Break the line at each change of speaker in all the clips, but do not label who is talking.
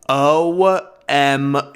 OMG.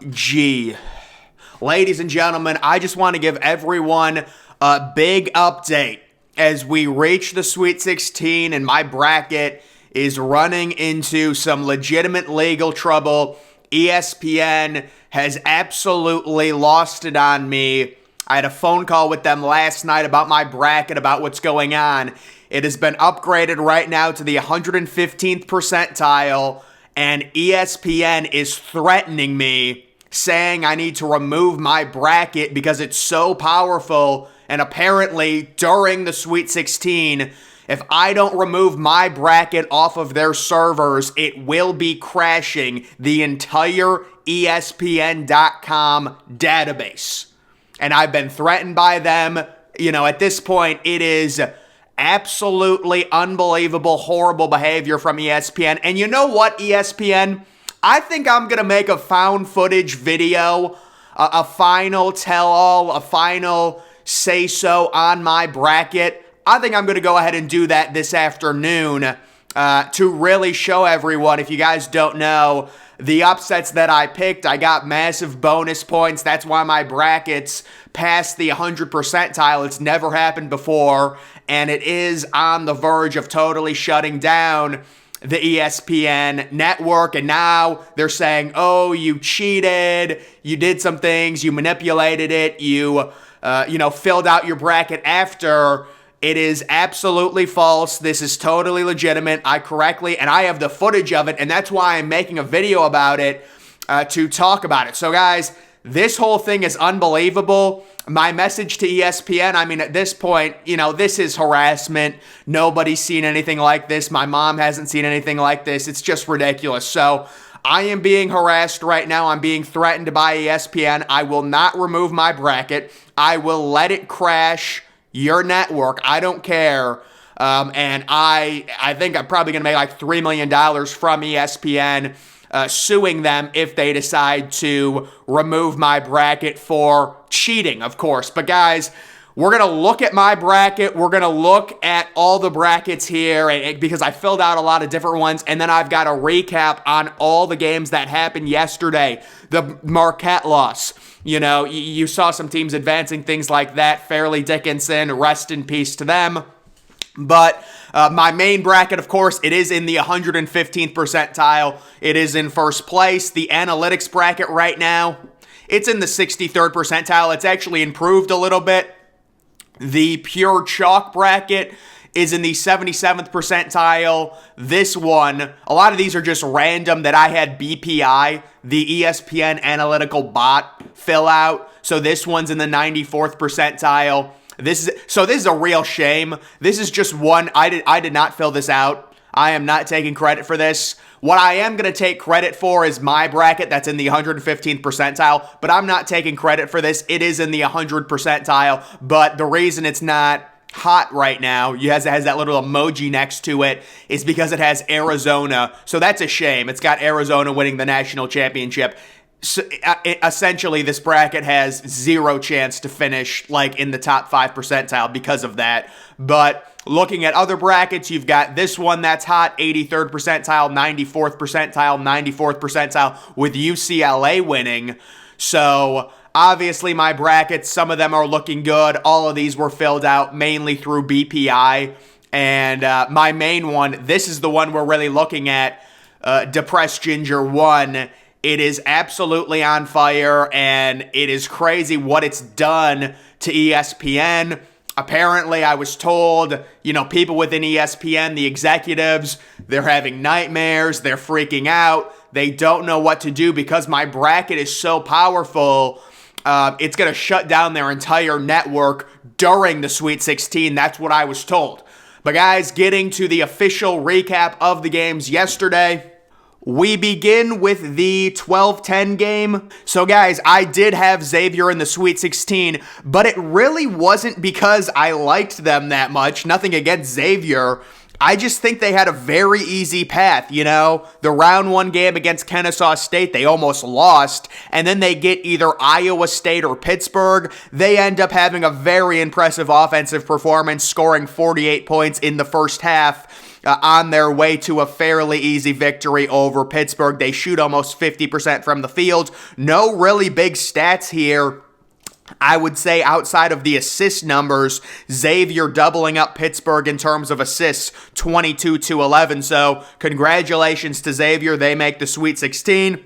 Ladies and gentlemen, I just want to give everyone a big update as we reach the Sweet 16 and my bracket is running into some legitimate legal trouble. ESPN has absolutely lost it on me. I had a phone call with them last night about my bracket, about what's going on. It has been upgraded right now to the 115th percentile, and ESPN is threatening me, saying I need to remove my bracket because it's so powerful. And apparently, during the Sweet 16, if I don't remove my bracket off of their servers, it will be crashing the entire ESPN.com database. And I've been threatened by them. You know, at this point, it is absolutely unbelievable, horrible behavior from ESPN. And you know what, ESPN? I think I'm going to make a found footage video, a final tell-all, a final say-so on my bracket. I think I'm going to go ahead and do that this afternoon to really show everyone. If you guys don't know, the upsets that I picked, I got massive bonus points. That's why my bracket's past the 100 percentile. It's never happened before, and it is on the verge of totally shutting down the ESPN network. And now they're saying, oh, you cheated, you did some things, you manipulated it, you filled out your bracket after. It is absolutely false. This is totally legitimate. I have the footage of it, and that's why I'm making a video about it to talk about it. So guys, this whole thing is unbelievable. My message to ESPN, I mean, at this point, this is harassment. Nobody's seen anything like this. My mom hasn't seen anything like this. It's just ridiculous. So I am being harassed right now. I'm being threatened by ESPN. I will not remove my bracket. I will let it crash your network. I don't care. And I think I'm probably going to make like $3 million from ESPN suing them if they decide to remove my bracket for cheating, of course. But guys, we're going to look at my bracket. We're going to look at all the brackets here because I filled out a lot of different ones. And then I've got a recap on all the games that happened yesterday. The Marquette loss. You saw some teams advancing, things like that. Fairleigh Dickinson, rest in peace to them. But my main bracket, of course, it is in the 115th percentile. It is in first place. The analytics bracket right now, it's in the 63rd percentile. It's actually improved a little bit. The pure chalk bracket is in the 77th percentile. This one, a lot of these are just random that I had BPI, the ESPN analytical bot, fill out. So this one's in the 94th percentile. This is a real shame. This is just one. I did not fill this out. I am not taking credit for this. What I am going to take credit for is my bracket that's in the 115th percentile, but I'm not taking credit for this. It is in the 100th percentile, but the reason it's not hot right now, it has that little emoji next to it, is because it has Arizona. So that's a shame. It's got Arizona winning the national championship. So, essentially, this bracket has zero chance to finish like in the top 5 percentile because of that. But looking at other brackets, you've got this one that's hot, 83rd percentile, 94th percentile, 94th percentile, with UCLA winning. So obviously my brackets, some of them are looking good. All of these were filled out mainly through BPI. And my main one, this is the one we're really looking at, Depressed Ginger 1. It is absolutely on fire, and it is crazy what it's done to ESPN. Apparently, I was told, people within ESPN, the executives, they're having nightmares, they're freaking out, they don't know what to do because my bracket is so powerful. It's going to shut down their entire network during the Sweet 16. That's what I was told. But guys, getting to the official recap of the games yesterday, we begin with the 12-10 game. So guys, I did have Xavier in the Sweet 16, but it really wasn't because I liked them that much. Nothing against Xavier. I just think they had a very easy path, The round 1 game against Kennesaw State, they almost lost, and then they get either Iowa State or Pittsburgh. They end up having a very impressive offensive performance, scoring 48 points in the first half. on their way to a fairly easy victory over Pittsburgh. They shoot almost 50% from the field. No really big stats here. I would say outside of the assist numbers, Xavier doubling up Pittsburgh in terms of assists, 22-11. So congratulations to Xavier. They make the Sweet 16.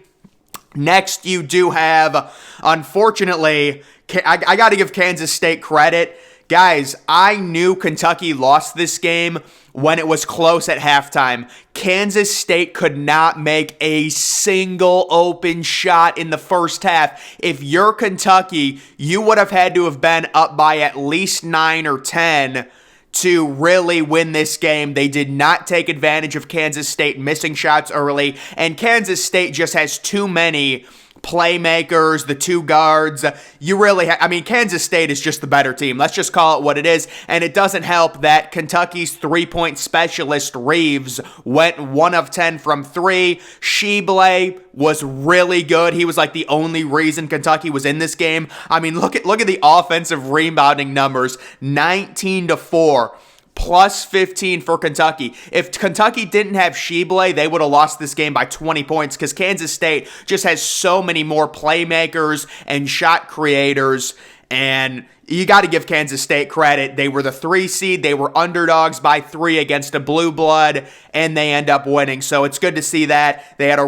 Next, you do have, unfortunately, I got to give Kansas State credit. Guys, I knew Kentucky lost this game when it was close at halftime. Kansas State could not make a single open shot in the first half. If you're Kentucky, you would have had to have been up by at least 9 or 10 to really win this game. They did not take advantage of Kansas State missing shots early, and Kansas State just has too many playmakers, the two guards. You really Kansas State is just the better team. Let's just call it what it is. And it doesn't help that Kentucky's three-point specialist, Reeves, went 1 of 10 from 3. Shibble was really good. He was like the only reason Kentucky was in this game. Look at the offensive rebounding numbers. 19-4. Plus 15 for Kentucky. If Kentucky didn't have Shibble, they would have lost this game by 20 points because Kansas State just has so many more playmakers and shot creators. And you got to give Kansas State credit. They were the 3 seed. They were underdogs by 3 against a blue blood, and they end up winning. So it's good to see that. They had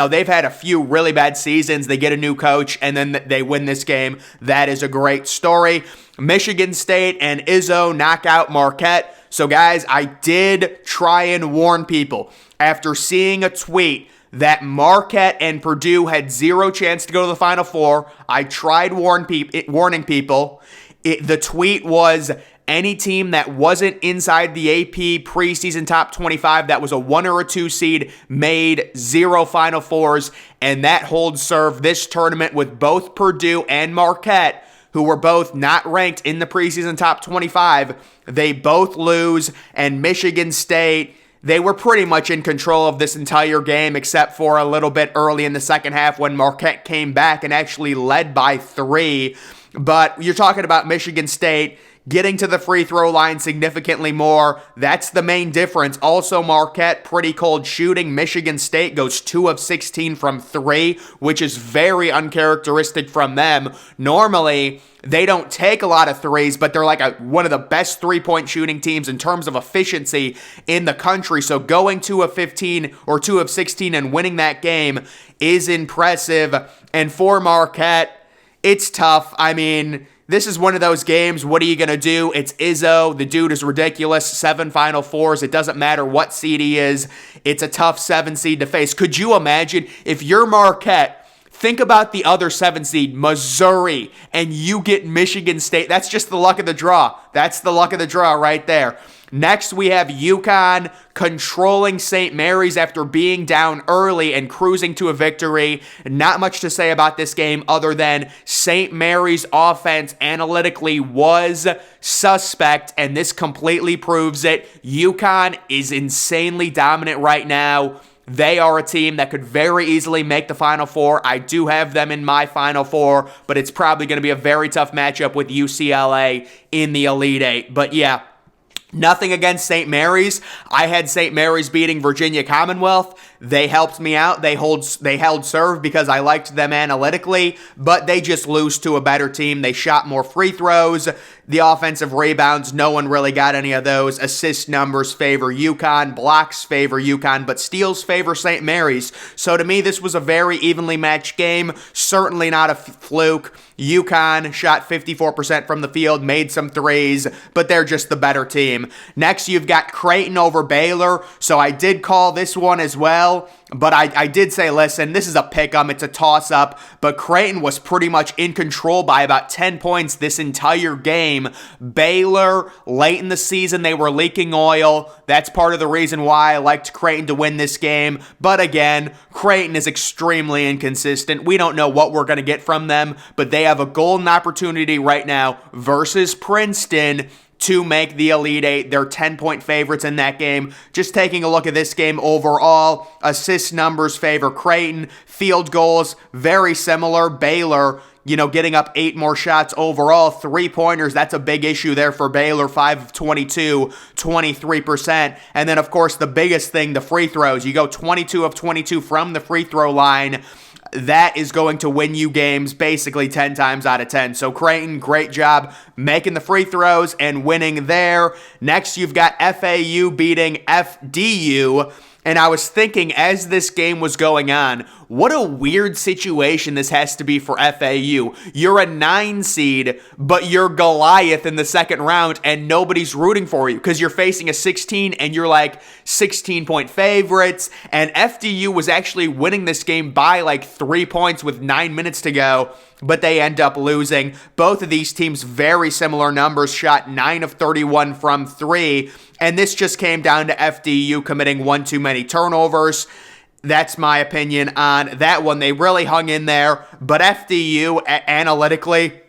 they've had a few really bad seasons. They get a new coach, and then they win this game. That is a great story. Michigan State and Izzo knock out Marquette. So guys, I did try and warn people after seeing a tweet that Marquette and Purdue had 0 chance to go to the Final Four. I tried warning people. The tweet was, any team that wasn't inside the AP preseason top 25 that was a 1 or a 2 seed made 0 Final Fours, and that holds serve this tournament with both Purdue and Marquette, who were both not ranked in the preseason top 25. They both lose, and Michigan State, they were pretty much in control of this entire game except for a little bit early in the second half when Marquette came back and actually led by 3. But you're talking about Michigan State getting to the free throw line significantly more. That's the main difference. Also, Marquette, pretty cold shooting. Michigan State goes 2 of 16 from 3, which is very uncharacteristic from them. Normally, they don't take a lot of threes, but they're like one of the best three-point shooting teams in terms of efficiency in the country. So going 2 of 15 or 2 of 16 and winning that game is impressive. And for Marquette, it's tough. This is one of those games. What are you going to do? It's Izzo. The dude is ridiculous. 7 Final Fours. It doesn't matter what seed he is. It's a tough 7 seed to face. Could you imagine if you're Marquette? Think about the other 7 seed, Missouri, and you get Michigan State. That's just the luck of the draw. That's the luck of the draw right there. Next, we have Yukon controlling St. Mary's after being down early and cruising to a victory. Not much to say about this game other than St. Mary's offense analytically was suspect, and this completely proves it. Yukon is insanely dominant right now. They are a team that could very easily make the Final Four. I do have them in my Final Four, but it's probably going to be a very tough matchup with UCLA in the Elite Eight. But yeah, nothing against St. Mary's. I had St. Mary's beating Virginia Commonwealth. They helped me out. They held serve because I liked them analytically, but they just lose to a better team. They shot more free throws. The offensive rebounds, no one really got any of those. Assist numbers favor Yukon. Blocks favor Yukon, but steals favor St. Mary's. So to me, this was a very evenly matched game. Certainly not a fluke. Yukon shot 54% from the field, made some threes, but they're just the better team. Next, you've got Creighton over Baylor. So I did call this one as well. But I did say, listen, this is a pick-em. It's a toss-up. But Creighton was pretty much in control by about 10 points this entire game. Baylor, late in the season, they were leaking oil. That's part of the reason why I liked Creighton to win this game. But again, Creighton is extremely inconsistent. We don't know what we're going to get from them. But they have a golden opportunity right now versus Princeton to make the Elite Eight. They're 10-point favorites in that game. Just taking a look at this game overall, assist numbers favor Creighton. Field goals, very similar. Baylor, getting up 8 more shots overall. 3-pointers, that's a big issue there for Baylor. 5 of 22, 23%. And then, of course, the biggest thing, the free throws. You go 22 of 22 from the free throw line. That is going to win you games basically 10 times out of 10. So Creighton, great job making the free throws and winning there. Next, you've got FAU beating FDU. And I was thinking as this game was going on, what a weird situation this has to be for FAU. You're a 9 seed, but you're Goliath in the second round, and nobody's rooting for you because you're facing a 16 and you're like 16-point favorites. And FDU was actually winning this game by like 3 points with 9 minutes to go, but they end up losing. Both of these teams, very similar numbers, shot 9 of 31 from 3. And this just came down to FDU committing one too many turnovers. That's my opinion on that one. They really hung in there, but FDU analytically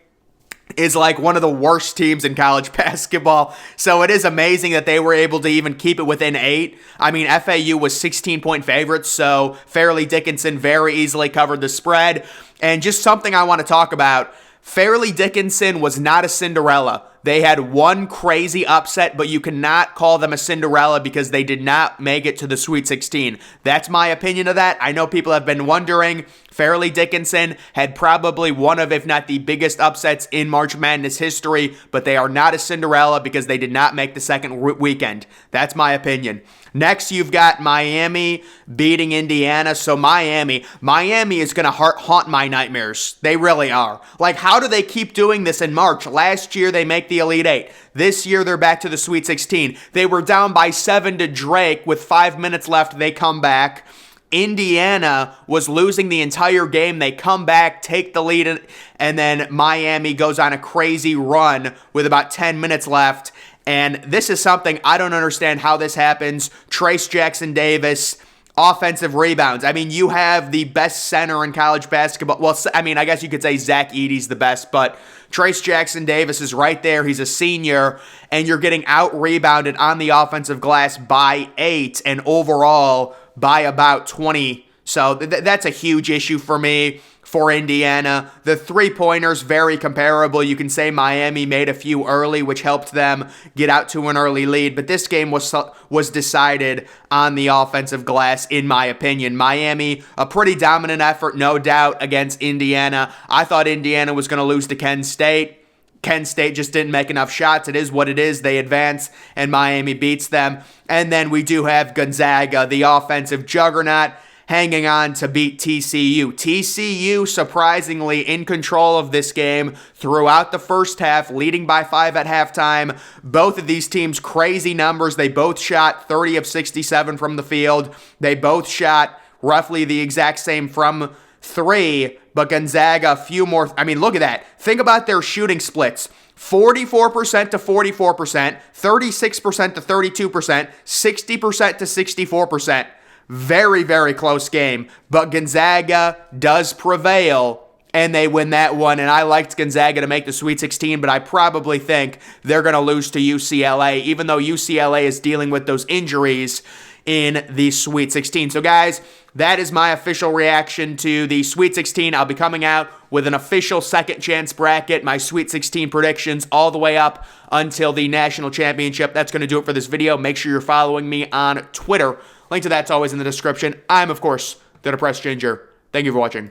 is like one of the worst teams in college basketball. So it is amazing that they were able to even keep it within 8. I mean, FAU was 16-point favorites, so Fairleigh Dickinson very easily covered the spread. And just something I want to talk about, Fairleigh Dickinson was not a Cinderella. They had one crazy upset, but you cannot call them a Cinderella because they did not make it to the Sweet 16. That's my opinion of that. I know people have been wondering. Fairleigh Dickinson had probably one of, if not the biggest upsets in March Madness history, but they are not a Cinderella because they did not make the second weekend. That's my opinion. Next, you've got Miami beating Indiana. So Miami is going to haunt my nightmares. They really are. Like, how do they keep doing this in March? Last year, they make the Elite 8. This year, they're back to the Sweet 16. They were down by 7 to Drake. With 5 minutes left, they come back. Indiana was losing the entire game. They come back, take the lead, and then Miami goes on a crazy run with about 10 minutes left. And this is something I don't understand how this happens. Trace Jackson-Davis, offensive rebounds. I mean, you have the best center in college basketball. Well, I mean, I guess you could say Zach Edey's the best, but Trace Jackson-Davis is right there. He's a senior, and you're getting out-rebounded on the offensive glass by 8 and overall by about 20. So that's a huge issue for me. For Indiana, the 3-pointers, very comparable. You can say Miami made a few early, which helped them get out to an early lead, but this game was decided on the offensive glass, in my opinion. Miami, a pretty dominant effort, no doubt, against Indiana. I thought Indiana was going to lose to Kent State. Kent State just didn't make enough shots. It is what it is. They advance, and Miami beats them. And then we do have Gonzaga, the offensive juggernaut, hanging on to beat TCU. TCU, surprisingly, in control of this game throughout the first half, leading by 5 at halftime. Both of these teams, crazy numbers. They both shot 30 of 67 from the field. They both shot roughly the exact same from 3, but Gonzaga, a few more. I mean, look at that. Think about their shooting splits. 44% to 44%, 36% to 32%, 60% to 64%. Very, very close game, but Gonzaga does prevail, and they win that one, and I liked Gonzaga to make the Sweet 16, but I probably think they're going to lose to UCLA, even though UCLA is dealing with those injuries in the Sweet 16. So, guys, that is my official reaction to the Sweet 16. I'll be coming out with an official second chance bracket, my Sweet 16 predictions all the way up until the national championship. That's going to do it for this video. Make sure you're following me on Twitter. Link to that's always in the description. I'm, of course, the Depressed Ginger. Thank you for watching.